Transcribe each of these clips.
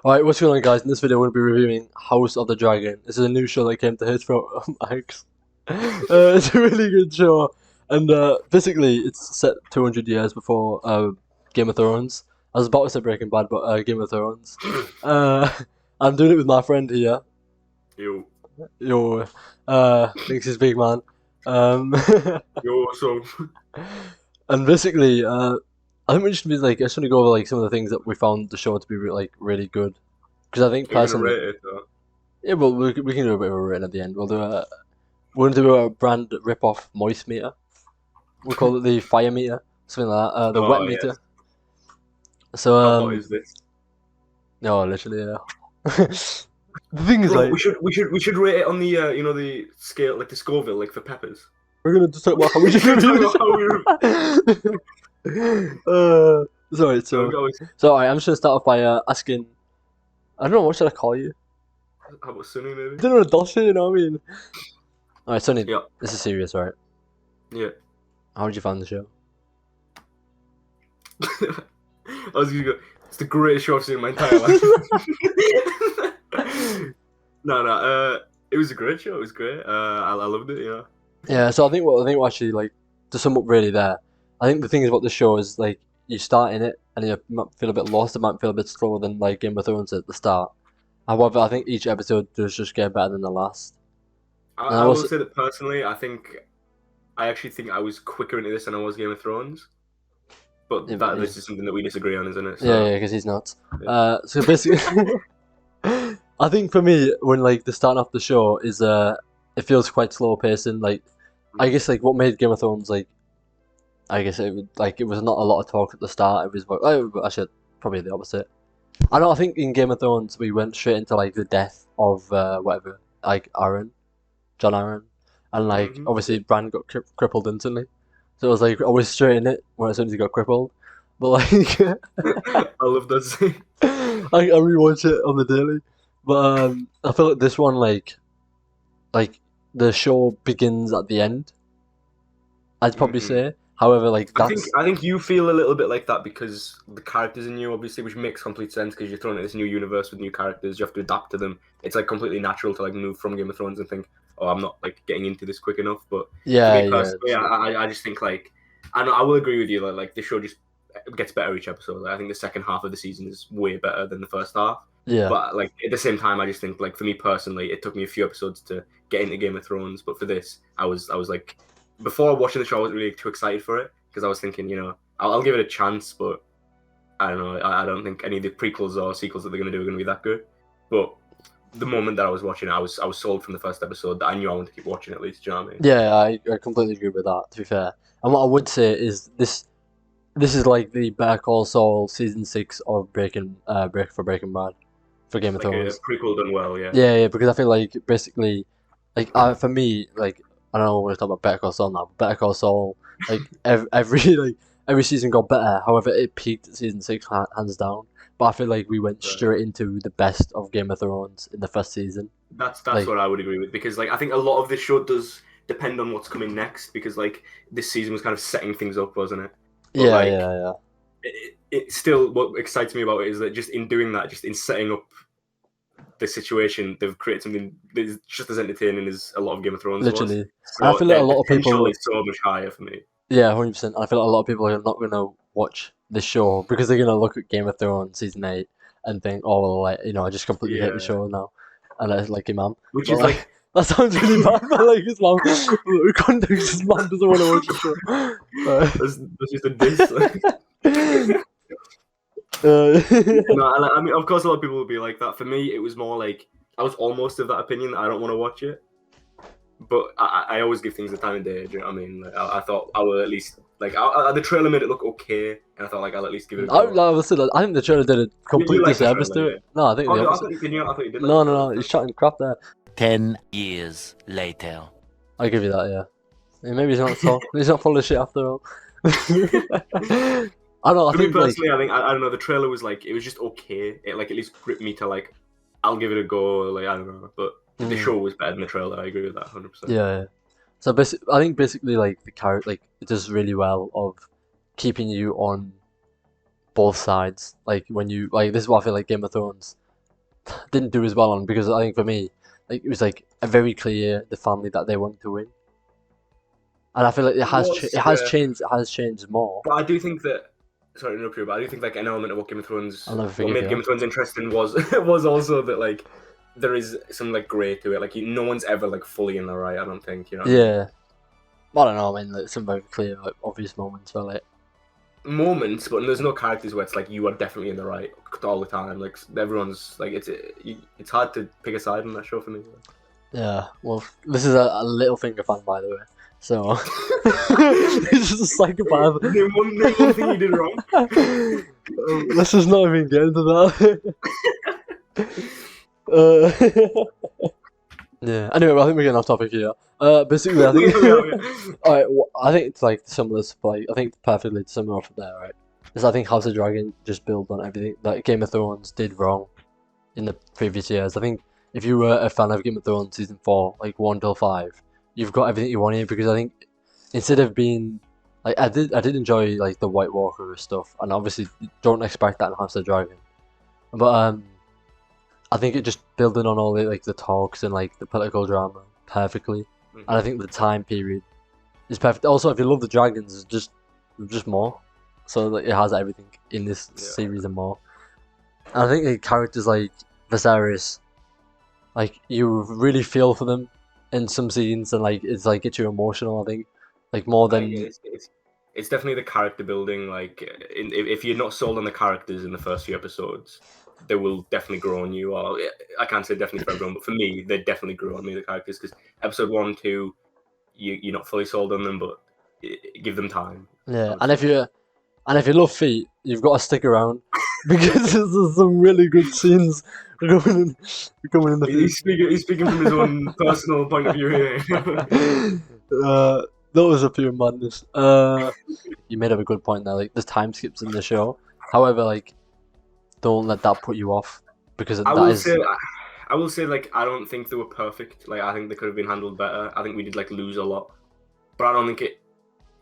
Alright, what's going on, guys? In this video, we're going to be reviewing House of the Dragon. This is a new show that came to hit from Max. It's a really good show, and basically, it's set 200 years before Game of Thrones. I was about to say Breaking Bad, but Game of Thrones. I'm doing it with my friend here. Yo, Yo, thinks he's big man. yo, so And basically, I think we just be like, I just want to go over like some of the things that we found the show to be really good. Because I think you're gonna personally, rate it though. yeah, well, we can do a bit of a rating at the end. We're gonna do a brand rip-off moist meter. We'll call it the fire meter, something like that. The wet Oh meter. yes. So How hot is this? no, literally, yeah. The thing is, Bro, like, we should rate it on the the scale, like the Scoville, like for peppers. we're gonna just talk about how we should review sorry, so alright, I'm just gonna start off by asking. I don't know, what should I call you? How about Sunny maybe? I don't know, Dosha, you know what I mean? Alright, Sonny, Yeah. this is serious, right? Yeah. How did you find the show? I was gonna go. It's the greatest show I've seen in my entire life. No. It was a great show. It was great. I loved it. Yeah. Yeah, so I think what actually, like, to sum up really there, I think the thing is about the show is like you start in it and you might feel a bit lost, it might feel a bit slower than like Game of Thrones at the start. However, I think each episode does just get better than the last. I will say that personally, I actually think I was quicker into this than I was Game of Thrones. But Yeah, this is something that we disagree on, isn't it? So, yeah, because he's nuts. Yeah. So basically, I think for me, when like the starting off the show is it feels quite slow pacing. Like, I guess like what made Game of Thrones like, I guess it was not a lot of talk at the start. It was actually probably the opposite. I know. I think in Game of Thrones we went straight into like the death of whatever, like John Aaron, and like obviously Bran got crippled instantly. So it was like always straight in it when as soon as he got crippled. But like, I love that scene. I rewatch it on the daily. But I feel like this one like the show begins at the end. I'd probably say. However, like that's I think you feel a little bit like that because the characters are new, obviously, which makes complete sense because you're thrown into this new universe with new characters. You have to adapt to them. It's like completely natural to like move from Game of Thrones and think, oh, I'm not like getting into this quick enough. But yeah, for me personally, I just think like I will agree with you that like the show just gets better each episode. Like, I think the second half of the season is way better than the first half. yeah. But like at the same time, I just think like for me personally, it took me a few episodes to get into Game of Thrones. But for this, I was like, before watching the show, I wasn't really too excited for it because I was thinking, I'll give it a chance, but I don't know. I don't think any of the prequels or sequels that they're gonna do are gonna be that good. But the moment that I was watching it, I was sold from the first episode that I knew I wanted to keep watching at least. Do you know what I mean? Yeah, I completely agree with that. To be fair, and what I would say is this is like the Better Call Saul season 6 of Breaking Bad for Game of Like Thrones. a prequel done well, yeah. Yeah, because I feel like basically, like for me, like I don't know, we're talking about Better Call Saul now. But Better Call Saul, like every season got better. However, it peaked at season 6 hands down. But I feel like we went straight into the best of Game of Thrones in the first season. That's Like- what I would agree with because like I think a lot of this show does depend on what's coming next because like this season was kind of setting things up, wasn't it? But, Yeah, like, yeah. It still, what excites me about it is that just in doing that, just in setting up the situation, they've created something that's just as entertaining as a lot of Game of Thrones was. Literally. So And I feel like a their lot of people potential is so much higher for me. Yeah, 100%. I feel like a lot of people are not going to watch this show because they're going to look at Game of Thrones season 8 and think, oh, well, like, I just completely hate the Yeah. show now. And it's like, Imam. Which But, is like, that sounds really bad, but like, his mom, context, his mom doesn't want to watch the show. that's just a diss. Like. No, I mean, of course, a lot of people would be like that. For me, it was more like I was almost of that opinion that I don't want to watch it, but I always give things the time of day. Do you know what I mean? Like, I thought I will at least like the trailer made it look okay, and I thought like I'll at least give it a go. I think the trailer did a complete like the disservice to trailer, it. No, I think Oh, the no, I opposite. thought you did. No, he's chatting crap there. 10 years later. I'll give you that, yeah. Maybe he's not he's not full of shit after all. I don't know. For me personally, I think I don't know. The trailer was like it was just okay. It like at least gripped me to like I'll give it a go. Like I don't know, but the show was better than the trailer. I agree with that 100%. Yeah. So I think basically like the character like it does really well of keeping you on both sides. Like when you like this is what I feel like Game of Thrones didn't do as well on, because I think for me, like, it was like a very clear the family that they wanted to win, and I feel like it has changed more. But I do think that, sorry to interrupt you, but I do think like an element of what Game of Thrones, I'll never what forgive made you. Game of Thrones interesting was was also that like there is some like grey to it. Like no one's ever like fully in the right. I don't think, you know. What I mean? Yeah, I don't know. I mean, like, some very clear, like, obvious moments where like, Moments, but there's no characters where it's like you are definitely in the right all the time. Like everyone's like it's hard to pick a side on that show for me. yeah. Well, this is a Littlefinger fan, by the way. So he's just a psychopath. Name one thing you did wrong. Let's just not even get into that. Yeah. Anyway, I think we're getting off topic here. Basically, I think. Alright, I think it's like similar. Like, I think perfectly similar from there, right? Because I think House of Dragon just built on everything that Game of Thrones did wrong in the previous years. I think if you were a fan of Game of Thrones season 4, like 1 till 5, you've got everything you wanted, because I think instead of being like, I did enjoy like the White Walker stuff, and obviously don't expect that in House of Dragon, but I think it just building on all the like the talks and like the political drama perfectly, and I think the time period is perfect. Also, if you love the dragons, it's just more, so like, it has everything in this series and more. And I think the characters like Viserys, like, you really feel for them in some scenes, and like it's like, gets you emotional. I think like more than It's definitely the character building. Like, if you're not sold on the characters in the first few episodes, they will definitely grow on you. Or I can't say definitely for everyone, but for me, they definitely grew on me, the characters, because episode 1, 2, you're not fully sold on them, but give them time. yeah. And if you love feet, you've got to stick around, because there's some really good scenes coming in the feet. He's speaking from his own personal point of view here. That was a pure madness. You made up a good point there. Like, there's time skips in the show. However, like, don't let that put you off, because I will say, like, I don't think they were perfect. Like, I think they could have been handled better. I think we did like lose a lot, but I don't think it.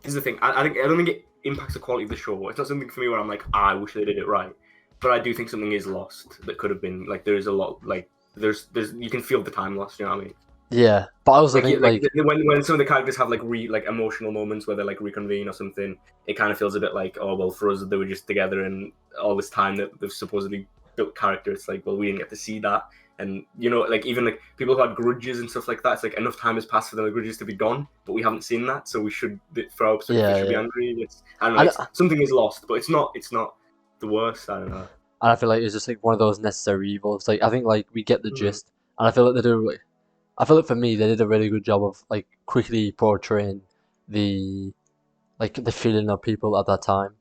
This is the thing. I don't think it impacts the quality of the show. It's not something for me where I'm like, I wish they did it right, but I do think something is lost that could have been, like, there is a lot, like, there's you can feel the time lost. You know what I mean? Yeah, but I also think like when some of the characters have like emotional moments where they like reconvene or something, it kind of feels a bit like, oh well, for us they were just together, and all this time that they've supposedly built character, it's like, well, we didn't get to see that. And you know, like, even like people who had grudges and stuff like that, it's like enough time has passed for the grudges to be gone, but we haven't seen that, so we should, for our perspective, we should be angry. I don't know, something is lost, but it's not the worst. I don't know. And I feel like it's just like one of those necessary evils. Like, I think like we get the gist, and I feel like they do. Like, I feel like for me, they did a really good job of like quickly portraying the feeling of people at that time.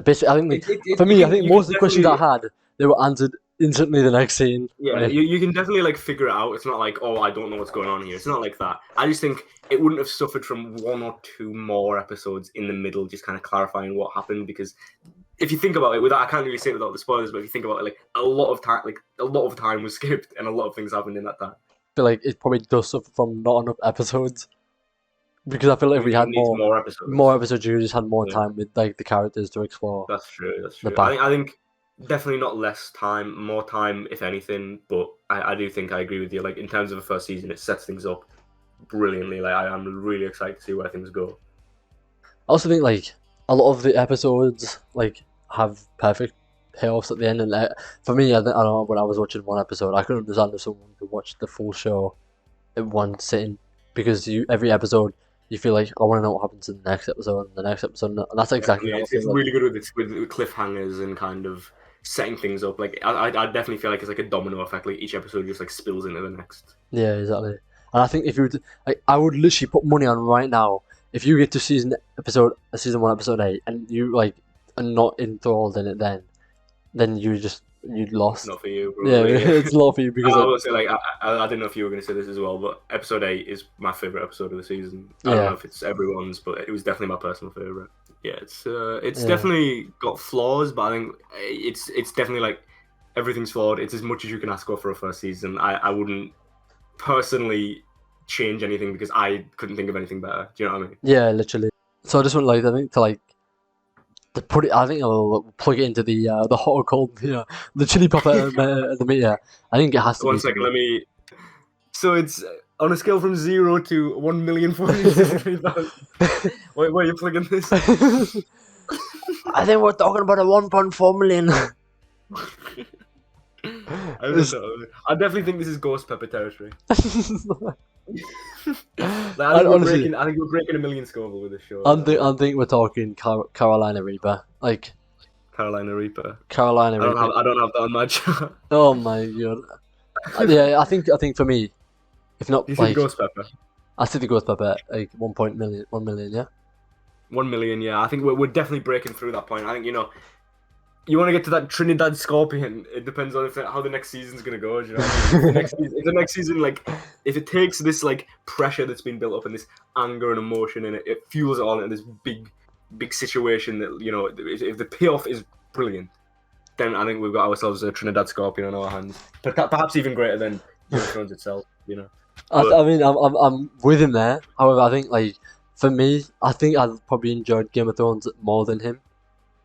Basically, I think for me, I think most of the questions I had, they were answered instantly the next scene. Yeah, right? you can definitely like figure it out. It's not like, oh, I don't know what's going on here. It's not like that. I just think it wouldn't have suffered from 1 or 2 more episodes in the middle, just kind of clarifying what happened. Because if you think about it, I can't really say it without the spoilers, but if you think about it, like, a lot of time was skipped, and a lot of things happened in that time. I feel like it probably does suffer from not enough episodes, because I feel like if we had more episodes, you just had more time with like the characters to explore. That's true. I think definitely not less time, more time if anything. But I do think I agree with you. Like, in terms of the first season, it sets things up brilliantly. Like, I am really excited to see where things go. I also think like a lot of the episodes like have perfect payoffs at the end, and for me, I don't know, when I was watching one episode, I couldn't understand if someone could watch the full show in one sitting, because every episode you feel like, I want to know what happens in the next episode and the next episode, and that's exactly how it's really good with cliffhangers and kind of setting things up. Like, I definitely feel like it's like a domino effect. Like, each episode just like spills into the next. Yeah, exactly. And I think if you were to, like, I would literally put money on right now, if you get to season 1, episode 8, and you like are not enthralled in it, then you'd lost. Not for you, bro. Yeah, it's not for you, because I will say, like, I didn't know if you were going to say this as well, but episode 8 is my favorite episode of the season. I don't know if it's everyone's, but it was definitely my personal favorite. Yeah, it's definitely got flaws, but I think it's definitely like, everything's flawed. It's as much as you can ask for a first season. I wouldn't personally change anything, because I couldn't think of anything better. Do you know what I mean? Yeah, literally. So I just want, like, I think to like to put it, I think I'll plug it into the hot or cold, the chili pepper the meter. I think it has to One be. second, let me. So it's on a scale from 0 to 1,463,000. Wait, where are you plugging this? I think we're talking about a 1.4 million. I definitely think this is ghost pepper territory. Honestly, I think we're breaking 1 million Scoville with this show. I think we're talking Carolina Reaper, like Carolina Reaper. Carolina Reaper. I don't have that on my chart. Oh my god. Yeah, I think for me, if not Do you like think ghost pepper? I think the ghost pepper like 1 million, yeah. 1 million, yeah. I think we're definitely breaking through that point. I think you want to get to that Trinidad Scorpion. It depends on how the next season's gonna go. You know, if the next season, like, if it takes this like pressure that's been built up and this anger and emotion, and it fuels it all into this big situation that if the payoff is brilliant, then I think we've got ourselves a Trinidad Scorpion on our hands. But perhaps even greater than Game of Thrones itself. I mean, I'm with him there. However, I think like for me, I think I've probably enjoyed Game of Thrones more than him.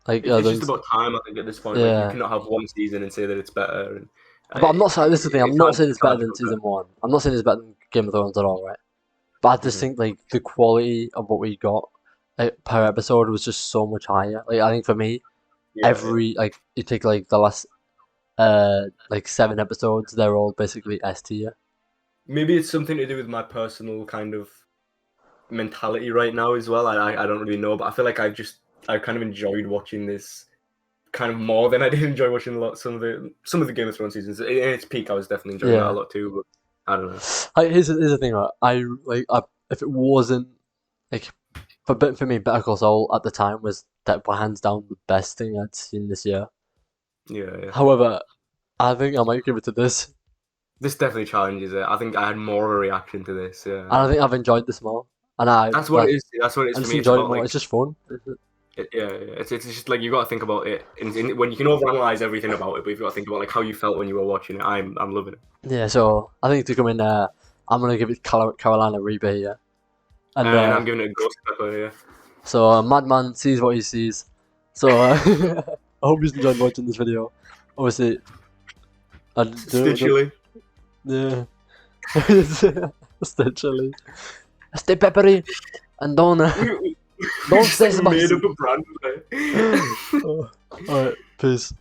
Like, it's just about time, I think, at this point. Yeah. Like, you cannot have one season and say that it's better. But I'm not saying this is the thing. I'm not saying it's better than season 1. I'm not saying it's better than Game of Thrones at all, right? But I just think like the quality of what we got per episode was just so much higher. Like I think for me, like you take like the last like 7 episodes, they're all basically S tier. Maybe it's something to do with my personal kind of mentality right now as well. I don't really know, but I feel like I kind of enjoyed watching this kind of more than I did enjoy watching some of the Game of Thrones seasons. In its peak, I was definitely enjoying that a lot too. But I don't know. Here's the thing, right? If it wasn't like for me, Better Call Saul at the time was hands down the best thing I'd seen this year. Yeah. However, I think I might give it to this. This definitely challenges it. I think I had more of a reaction to this. Yeah. And I think I've enjoyed this more. And that's what it is. That's what it is I for just me. enjoy it about, more. like, It's just fun. It's just like you got to think about it when you can overanalyze everything about it, but you've got to think about like how you felt when you were watching it. I'm loving it. Yeah, so I think to come in there, I'm gonna give it Carolina Reaper here, and I'm giving it a ghost pepper here. So Madman sees what he sees. So I hope you enjoyed watching this video. Obviously, stay chilly. Yeah, stay chilly, stay peppery, and don't say spicy. Made up a brand. Alright, peace.